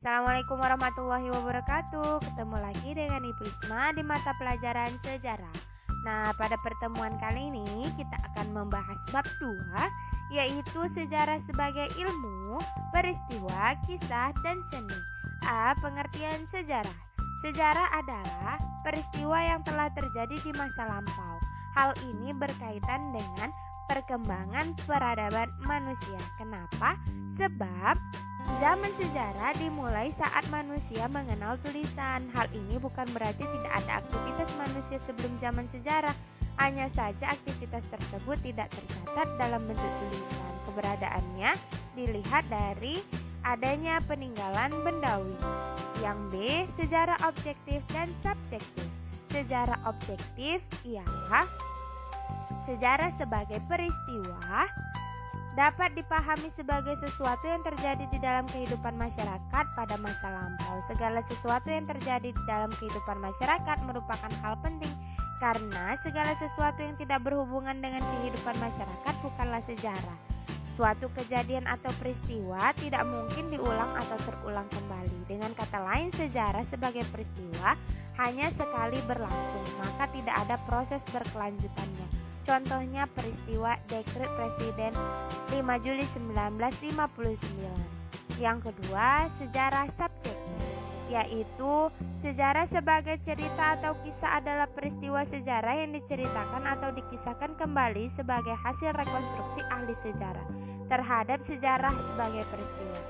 Assalamualaikum warahmatullahi wabarakatuh. Ketemu lagi dengan Ibu Isma di mata pelajaran sejarah. Nah, pada pertemuan kali ini kita akan membahas bab 2, yaitu sejarah sebagai ilmu, peristiwa, kisah, dan seni. A. Pengertian sejarah. Sejarah adalah peristiwa yang telah terjadi di masa lampau. Hal ini berkaitan dengan perkembangan peradaban manusia. Kenapa? Sebab zaman sejarah dimulai saat manusia mengenal tulisan. Hal ini bukan berarti tidak ada aktivitas manusia sebelum zaman sejarah. Hanya saja aktivitas tersebut tidak tercatat dalam bentuk tulisan. Keberadaannya dilihat dari adanya peninggalan bendawi. Yang B. Sejarah objektif dan subjektif. Sejarah objektif ialah sejarah sebagai peristiwa dapat dipahami sebagai sesuatu yang terjadi di dalam kehidupan masyarakat pada masa lampau. Segala sesuatu yang terjadi di dalam kehidupan masyarakat merupakan hal penting, karena segala sesuatu yang tidak berhubungan dengan kehidupan masyarakat bukanlah sejarah. Suatu kejadian atau peristiwa tidak mungkin diulang atau terulang kembali. Dengan kata lain, sejarah sebagai peristiwa hanya sekali berlangsung, maka tidak ada proses berkelanjutannya. Contohnya peristiwa dekret Presiden 5 Juli 1959. Yang kedua, sejarah subjektif, yaitu sejarah sebagai cerita atau kisah adalah peristiwa sejarah yang diceritakan atau dikisahkan kembali sebagai hasil rekonstruksi ahli sejarah terhadap sejarah sebagai peristiwa.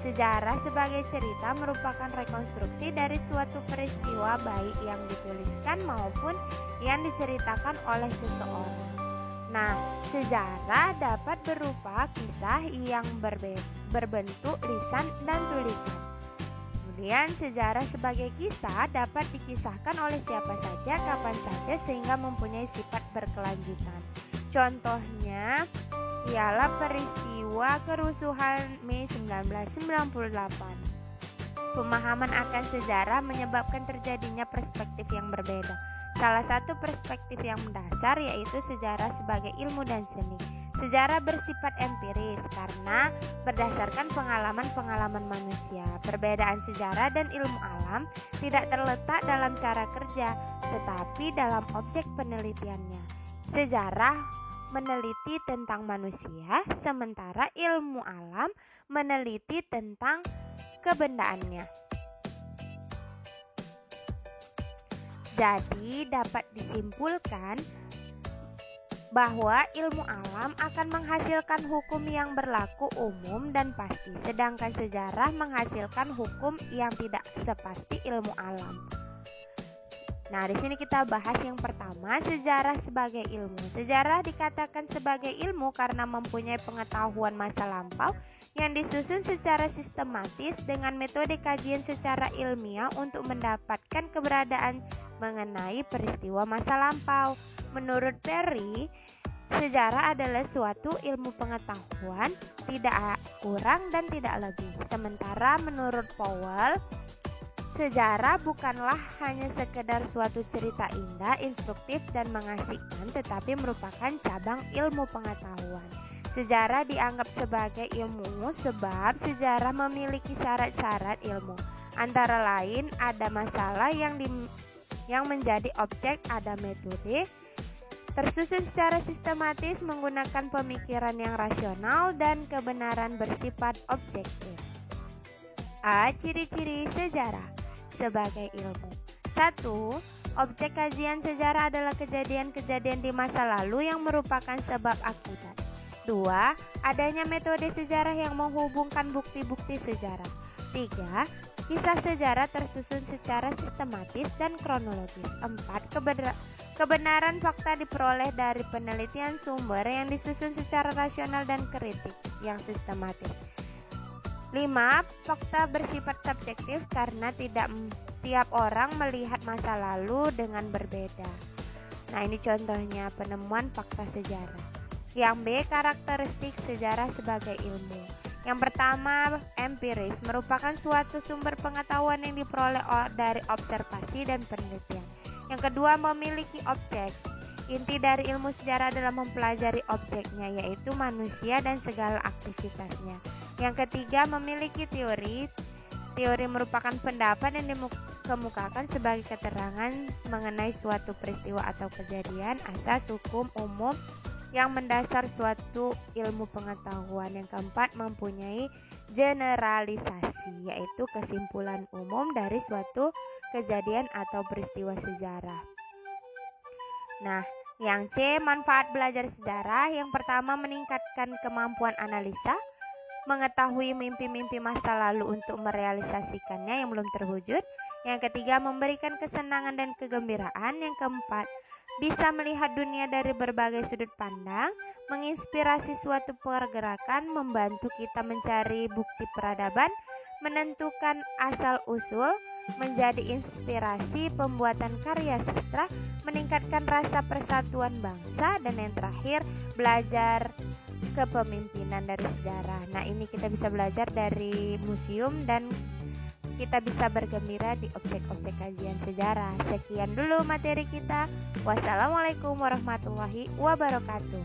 Sejarah sebagai cerita merupakan rekonstruksi dari suatu peristiwa baik yang dituliskan maupun yang diceritakan oleh seseorang. Nah, sejarah dapat berupa kisah yang berbentuk lisan dan tulisan. Kemudian sejarah sebagai kisah dapat dikisahkan oleh siapa saja, kapan saja, sehingga mempunyai sifat berkelanjutan. Contohnya ialah peristiwa kerusuhan Mei 1998. Pemahaman akan sejarah menyebabkan terjadinya perspektif yang berbeda. Salah satu perspektif yang mendasar yaitu sejarah sebagai ilmu dan seni. Sejarah bersifat empiris karena berdasarkan pengalaman-pengalaman manusia. Perbedaan sejarah dan ilmu alam tidak terletak dalam cara kerja, tetapi dalam objek penelitiannya. Sejarah meneliti tentang manusia, sementara ilmu alam meneliti tentang kebendaannya. Jadi dapat disimpulkan bahwa ilmu alam akan menghasilkan hukum yang berlaku umum dan pasti, sedangkan sejarah menghasilkan hukum yang tidak sepasti ilmu alam. Nah, di sini kita bahas yang pertama, sejarah sebagai ilmu. Sejarah dikatakan sebagai ilmu karena mempunyai pengetahuan masa lampau yang disusun secara sistematis dengan metode kajian secara ilmiah untuk mendapatkan keberadaan mengenai peristiwa masa lampau. Menurut Perry, sejarah adalah suatu ilmu pengetahuan, tidak kurang dan tidak lebih. Sementara menurut Powell, sejarah bukanlah hanya sekedar suatu cerita indah, instruktif, dan mengasihkan, tetapi merupakan cabang ilmu pengetahuan. Sejarah dianggap sebagai ilmu sebab sejarah memiliki syarat-syarat ilmu. Antara lain, ada masalah yang menjadi objek, ada metode, tersusun secara sistematis menggunakan pemikiran yang rasional, dan kebenaran bersifat objektif. A. Ciri-ciri sejarah sebagai ilmu. 1. Objek kajian sejarah adalah kejadian-kejadian di masa lalu yang merupakan sebab akibat. 2. Adanya metode sejarah yang menghubungkan bukti-bukti sejarah. 3. Kisah sejarah tersusun secara sistematis dan kronologis. 4. Kebenaran fakta diperoleh dari penelitian sumber yang disusun secara rasional dan kritik yang sistematis. 5. Fakta bersifat subjektif karena tiap orang melihat masa lalu dengan berbeda. Nah, ini contohnya penemuan fakta sejarah. Yang B. Karakteristik sejarah sebagai ilmu. Yang pertama, empiris, merupakan suatu sumber pengetahuan yang diperoleh dari observasi dan penelitian. Yang kedua, memiliki objek. Inti dari ilmu sejarah adalah mempelajari objeknya, yaitu manusia dan segala aktivitasnya. Yang ketiga, memiliki teori. Teori merupakan pendapat yang dikemukakan sebagai keterangan mengenai suatu peristiwa atau kejadian, asas hukum umum yang mendasar suatu ilmu pengetahuan. Yang keempat, mempunyai generalisasi, yaitu kesimpulan umum dari suatu kejadian atau peristiwa sejarah. Nah, yang C, manfaat belajar sejarah. Yang pertama, meningkatkan kemampuan analisa, mengetahui mimpi-mimpi masa lalu untuk merealisasikannya yang belum terwujud. Yang ketiga, memberikan kesenangan dan kegembiraan. Yang keempat, bisa melihat dunia dari berbagai sudut pandang, menginspirasi suatu pergerakan, membantu kita mencari bukti peradaban, menentukan asal-usul, menjadi inspirasi pembuatan karya sastra, meningkatkan rasa persatuan bangsa, dan yang terakhir, belajar kepemimpinan dari sejarah. Nah, ini kita bisa belajar dari museum dan kita bisa bergembira di objek-objek kajian sejarah. Sekian dulu materi kita. Wassalamualaikum warahmatullahi wabarakatuh.